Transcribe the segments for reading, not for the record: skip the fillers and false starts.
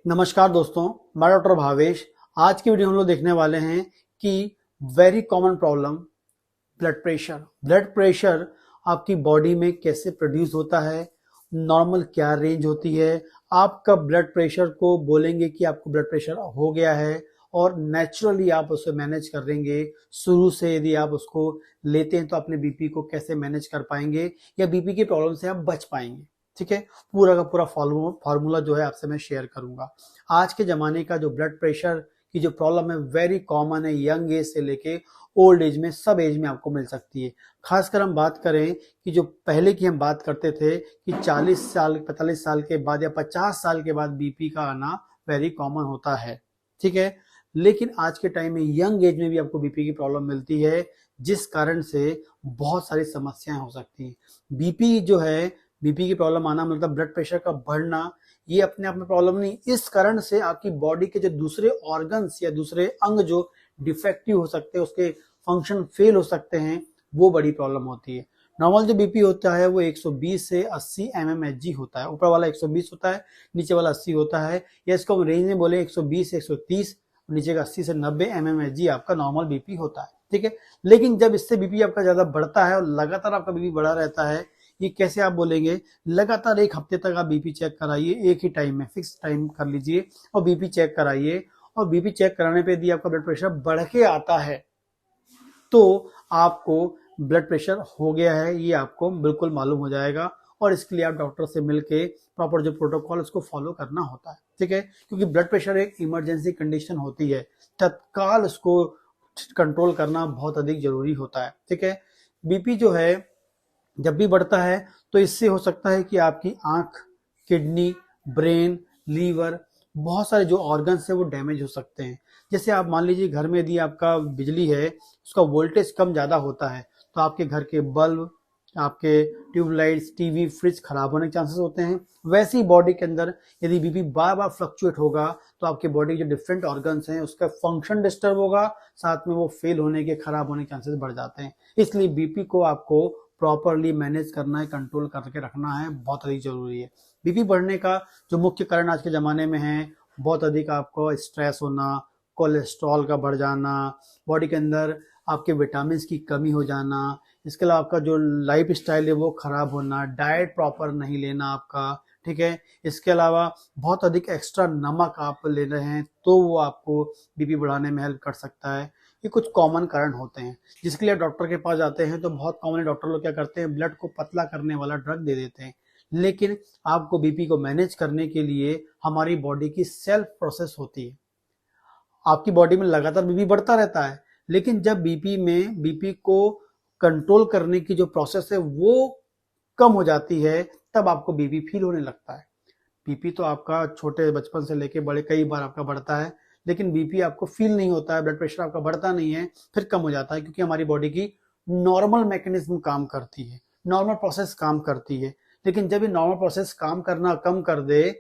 नमस्कार दोस्तों, मैं डॉक्टर भावेश। आज की वीडियो हम लोग देखने वाले हैं कि very common problem blood pressure. Blood pressure आपकी बॉडी में कैसे प्रोड्यूस होता है, नॉर्मल क्या रेंज होती है, आप कब ब्लड प्रेशर को बोलेंगे कि आपको ब्लड प्रेशर हो गया है और नेचुरली आप उसे मैनेज करेंगे। शुरू से यदि आप उसको लेते हैं तो अपने बीपी को कैसे मैनेज कर पाएंगे या बीपी की प्रॉब्लम से आप बच पाएंगे। ठीक है, पूरा का पूरा फार्मूला जो है आपसे मैं शेयर करूंगा। आज के जमाने का जो ब्लड प्रेशर की जो प्रॉब्लम है वेरी कॉमन है, यंग एज से लेके ओल्ड एज में, सब एज में आपको मिल सकती है। खासकर हम बात करें कि जो पहले की हम बात करते थे कि 40 साल 45 साल के बाद या 50 साल के बाद बीपी का आना वेरी कॉमन होता है। ठीक है, लेकिन आज के टाइम में यंग एज में भी आपको बीपी की प्रॉब्लम मिलती है, जिस कारण से बहुत सारी समस्याएं हो सकती हैं। बीपी जो है, बीपी की प्रॉब्लम आना मतलब ब्लड प्रेशर का बढ़ना, ये अपने आप में प्रॉब्लम नहीं, इस कारण से आपकी बॉडी के जो दूसरे ऑर्गन्स या दूसरे अंग जो डिफेक्टिव हो सकते हैं, उसके फंक्शन फेल हो सकते हैं, वो बड़ी प्रॉब्लम होती है। नॉर्मल जो बीपी होता है वो 120 से 80 mmHg होता है। ऊपर वाला 120 होता है, नीचे वाला 80 होता है, या इसको हम रेंज में बोले 120 से 130, नीचे का 80 से 90 mmHg आपका नॉर्मल बीपी होता है। ठीक है, लेकिन जब इससे बीपी आपका ज्यादा बढ़ता है और लगातार आपका बीपी बढ़ा रहता है, ये कैसे आप बोलेंगे, लगातार एक हफ्ते तक आप बीपी चेक कराइए, एक ही टाइम में फिक्स टाइम कर लीजिए और बीपी चेक कराइए। और बीपी चेक कराने पे यदि आपका ब्लड प्रेशर बढ़ के आता है तो आपको ब्लड प्रेशर हो गया है, ये आपको बिल्कुल मालूम हो जाएगा। और इसके लिए आप डॉक्टर से मिलके प्रॉपर जो प्रोटोकॉल उसको फॉलो करना होता है। ठीक है, क्योंकि ब्लड प्रेशर एक इमरजेंसी कंडीशन होती है, तत्काल उसको कंट्रोल करना बहुत अधिक जरूरी होता है। ठीक है, बीपी जो है जब भी बढ़ता है तो इससे हो सकता है कि आपकी आंख, किडनी, ब्रेन, लीवर, बहुत सारे जो ऑर्गन्स है वो डैमेज हो सकते हैं। जैसे आप मान लीजिए घर में यदि आपका बिजली है, उसका वोल्टेज कम ज्यादा होता है तो आपके घर के बल्ब, आपके ट्यूबलाइट्स, टीवी, फ्रिज खराब होने के चांसेस होते हैं। वैसे ही बॉडी के अंदर यदि बीपी बार बार फ्लक्चुएट होगा तो आपके बॉडी के जो डिफरेंट ऑर्गन्स हैं उसका फंक्शन डिस्टर्ब होगा, साथ में वो फेल होने के, खराब होने के चांसेस बढ़ जाते हैं। इसलिए बीपी को आपको प्रॉपरली मैनेज करना है, कंट्रोल करके रखना है, बहुत अधिक जरूरी है। बीपी बढ़ने का जो मुख्य कारण आज के ज़माने में है, बहुत अधिक आपको स्ट्रेस होना, कोलेस्ट्रॉल का बढ़ जाना, बॉडी के अंदर आपके विटामिन की कमी हो जाना, इसके अलावा आपका जो लाइफ स्टाइल है वो खराब होना, डाइट प्रॉपर नहीं लेना आपका। ठीक है, इसके अलावा बहुत अधिक एक्स्ट्रा नमक आप ले रहे हैं तो वो आपको बीपी बढ़ाने में हेल्प कर सकता है। ये कुछ कॉमन कारण होते हैं जिसके लिए डॉक्टर के पास जाते हैं तो बहुत कॉमन डॉक्टर लोग क्या करते हैं, ब्लड को पतला करने वाला ड्रग दे देते हैं। लेकिन आपको बीपी को मैनेज करने के लिए हमारी बॉडी की सेल्फ प्रोसेस होती है। आपकी बॉडी में लगातार बीपी बढ़ता रहता है, लेकिन जब बीपी को कंट्रोल करने की जो प्रोसेस है वो कम हो जाती है, तब आपको बीपी फील होने लगता है। बीपी तो आपका छोटे बचपन से लेके बड़े कई बार आपका बढ़ता है, लेकिन बीपी आपको फील नहीं होता है, ब्लड प्रेशर आपका बढ़ता नहीं है, फिर कम हो जाता है, क्योंकि हमारी बॉडी की नॉर्मल मैकेनिज्म काम करती है, नॉर्मल प्रोसेस काम करती है। लेकिन जब ये नॉर्मल प्रोसेस काम करना कम कर दे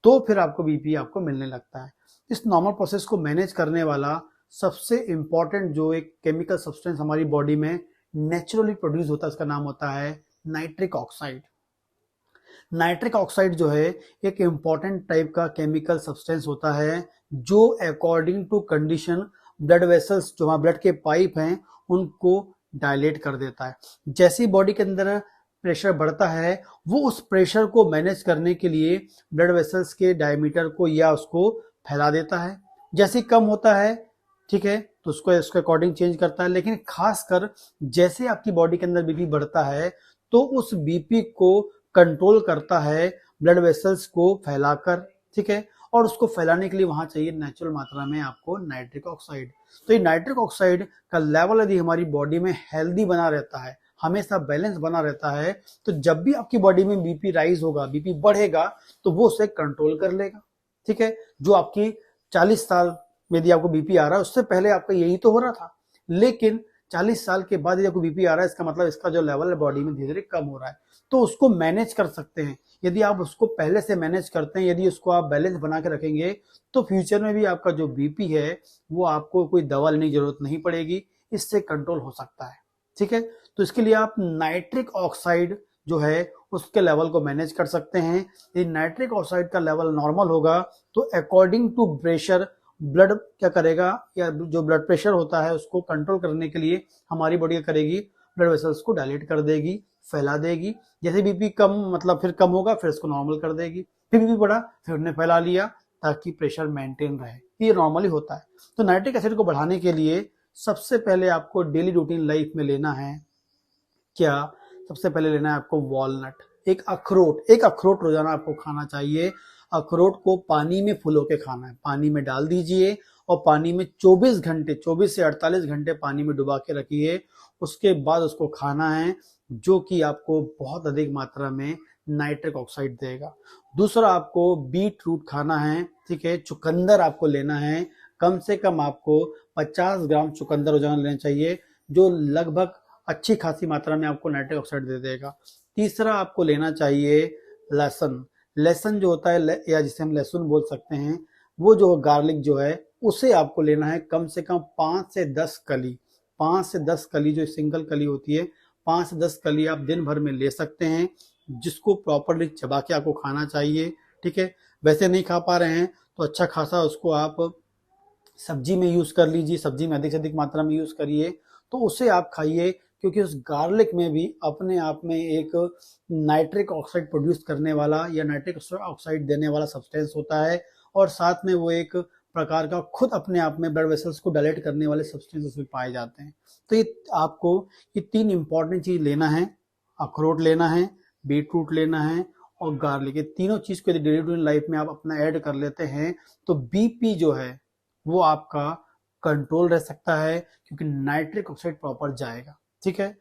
तो फिर आपको बीपी आपको मिलने लगता है। इस नॉर्मल प्रोसेस को मैनेज करने वाला सबसे इंपॉर्टेंट जो एक केमिकल सब्सटेंस हमारी बॉडी में नेचुरली प्रोड्यूस होता है, उसका नाम होता है नाइट्रिक ऑक्साइड। नाइट्रिक ऑक्साइड जो है एक इंपॉर्टेंट टाइप का केमिकल सब्सटेंस होता है जो according to condition blood vessels, जो हमारे ब्लड के पाइप हैं, उनको डायलेट कर देता है। जैसे ही बॉडी के अंदर प्रेशर बढ़ता है, वो उस प्रेशर को मैनेज करने के लिए ब्लड वेसल्स के डायमीटर को या उसको फैला देता है। जैसे ही कम होता है, ठीक है, तो उसको इसके अकॉर्डिंग चेंज करता है। लेकिन खासकर जैसे आपकी बॉडी के अंदर बीपी बढ़ता है तो उस बीपी को कंट्रोल करता है ब्लड वेसल्स को फैलाकर। ठीक है, और उसको फैलाने के लिए वहां चाहिए नेचुरल मात्रा में आपको नाइट्रिक ऑक्साइड। तो ये नाइट्रिक ऑक्साइड का लेवल यदि हमारी बॉडी में हेल्दी बना रहता है, हमेशा बैलेंस बना रहता है, तो जब भी आपकी बॉडी में बीपी राइज होगा, बीपी बढ़ेगा, तो वो उसे कंट्रोल कर लेगा। ठीक है, जो आपकी 40 साल में यदि आपको बीपी आ रहा है उससे पहले आपका यही तो हो रहा था, लेकिन 40 साल के बाद यदि आपको बीपी आ रहा है, इसका मतलब इसका जो लेवल है बॉडी में धीरे धीरे कम हो रहा है। तो उसको मैनेज कर सकते हैं। यदि आप उसको पहले से मैनेज करते हैं, यदि उसको आप बैलेंस बना के रखेंगे, तो फ्यूचर में भी आपका जो बीपी है वो आपको कोई दवा लेने की जरूरत नहीं पड़ेगी, इससे कंट्रोल हो सकता है। ठीक है, तो इसके लिए आप नाइट्रिक ऑक्साइड जो है उसके लेवल को मैनेज कर सकते हैं। यदि नाइट्रिक ऑक्साइड का लेवल नॉर्मल होगा तो अकॉर्डिंग टू प्रेशर ब्लड क्या करेगा, या जो ब्लड प्रेशर होता है उसको कंट्रोल करने के लिए हमारी बॉडी क्या करेगी, ब्लड वेसल्स को डायलेट कर देगी, फैला देगी। जैसे बीपी कम मतलब फिर कम होगा फिर इसको नॉर्मल कर देगी, फिर बीपी बढ़ा फिर उन्हें फैला लिया ताकि प्रेशर मेंटेन रहे। ये नॉर्मली होता है। तो नाइट्रिक एसिड को बढ़ाने के लिए सबसे पहले आपको डेली रूटीन लाइफ में लेना है क्या, सबसे पहले लेना है आपको वॉलनट, एक अखरोट रोजाना आपको खाना चाहिए। अखरोट को पानी में फुलो के खाना है, पानी में डाल दीजिए और पानी में 24 से 48 घंटे पानी में डुबा के रखिए, उसके बाद उसको खाना है, जो कि आपको बहुत अधिक मात्रा में नाइट्रिक ऑक्साइड देगा। दूसरा आपको बीट रूट खाना है, ठीक है, चुकंदर आपको लेना है, कम से कम आपको 50 ग्राम चुकंदर रोजाना लेना चाहिए, जो लगभग अच्छी खासी मात्रा में आपको नाइट्रिक ऑक्साइड दे देगा। तीसरा आपको लेना चाहिए लहसुन जो होता है या जिसे हम लहसुन बोल सकते हैं, वो जो गार्लिक जो है उसे आपको लेना है कम से कम 5 से 10 कली जो सिंगल कली होती है, 5 से 10 कली आप दिन भर में ले सकते हैं, जिसको प्रॉपरली चबा के आपको खाना चाहिए, ठीक है। वैसे नहीं खा पा रहे हैं तो अच्छा खासा उसको आप सब्जी में यूज कर लीजिए, सब्जी में अधिक से अधिक मात्रा में यूज करिए, तो उसे आप खाइए, क्योंकि उस गार्लिक में भी अपने आप में एक नाइट्रिक ऑक्साइड प्रोड्यूस करने वाला या नाइट्रिक ऑक्साइड देने वाला सब्सटेंस होता है, और साथ में वो एक प्रकार का खुद अपने आप में ब्लड वेसल्स को डायलेट करने वाले सब्सटेंस उसमें पाए जाते हैं। तो ये आपको ये 3 इंपॉर्टेंट चीज लेना है, अखरोट लेना है, बीटरूट लेना है और गार्लिक। ये तीनों चीज को यदि डेली रूटीन लाइफ में आप अपना ऐड कर लेते हैं तो बीपी जो है वो आपका कंट्रोल रह सकता है, क्योंकि नाइट्रिक ऑक्साइड प्रॉपर जाएगा, ठीक है।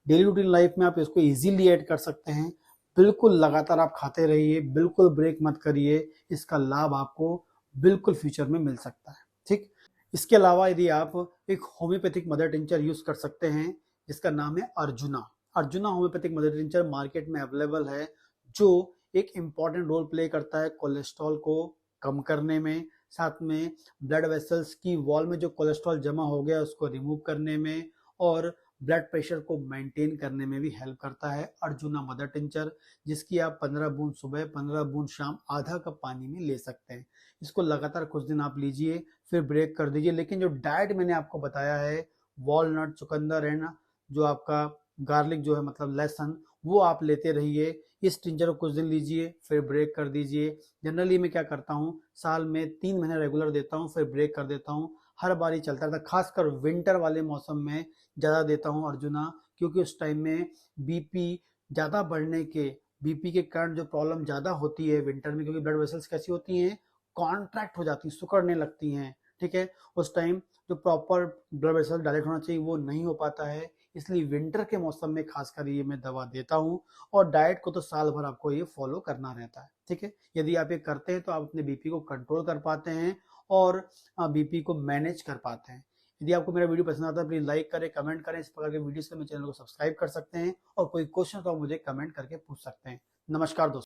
डेली रूटीन लाइफ में आप इसको इजीली ऐड कर सकते हैं, बिल्कुल लगातार आप खाते रहिए, बिल्कुल ब्रेक मत करिए, इसका लाभ आपको बिल्कुल फ्यूचर में मिल सकता है, ठीक। इसके अलावा यदि आप एक होम्योपैथिक मदर टिंचर यूज कर सकते हैं जिसका नाम है arjuna homeopathic mother tincture market में अवेलेबल है, जो एक इंपॉर्टेंट रोल प्ले करता है कोलेस्ट्रॉल को कम करने में, साथ में ब्लड वेसल्स की वॉल में जो कोलेस्ट्रॉल जमा हो गया उसको रिमूव करने में, और ब्लड प्रेशर को मेंटेन करने में भी हेल्प करता है अर्जुना मदर टिंचर, जिसकी आप 15 बूंद सुबह 15 बूंद शाम आधा कप पानी में ले सकते हैं। इसको लगातार कुछ दिन आप लीजिए फिर ब्रेक कर दीजिए। लेकिन जो डाइट मैंने आपको बताया है, वॉलनट, चुकंदर एंड जो आपका गार्लिक जो है मतलब लहसुन, वो आप लेते रहिए। इस टिंचर को कुछ दिन लीजिए फिर ब्रेक कर दीजिए। जनरली मैं क्या करता हूँ, साल में 3 महीने रेगुलर देता हूँ फिर ब्रेक कर देता हूँ, हर बार ही चलता रहता है। खासकर विंटर वाले मौसम में ज़्यादा देता हूँ अर्जुना, क्योंकि उस टाइम में बीपी ज़्यादा बढ़ने के, बीपी के कारण जो प्रॉब्लम ज़्यादा होती है विंटर में, क्योंकि ब्लड वेसल्स कैसी होती हैं, कॉन्ट्रैक्ट हो जाती हैं, सिकुड़ने लगती हैं, ठीक है। उस टाइम जो प्रॉपर ब्लड वेसल डायलेट होना चाहिए वो नहीं हो पाता है, इसलिए विंटर के मौसम में खासकर ये मैं दवा देता हूँ। और डाइट को तो साल भर आपको ये फॉलो करना रहता है, ठीक है। यदि आप ये करते हैं तो आप अपने बीपी को कंट्रोल कर पाते हैं और बीपी को मैनेज कर पाते हैं। यदि आपको मेरा वीडियो पसंद आता है प्लीज लाइक करें, कमेंट करें। इस प्रकार के वीडियोस के लिए मेरे चैनल को सब्सक्राइब कर सकते हैं, और कोई क्वेश्चन तो आप मुझे कमेंट करके पूछ सकते हैं। नमस्कार दोस्तों।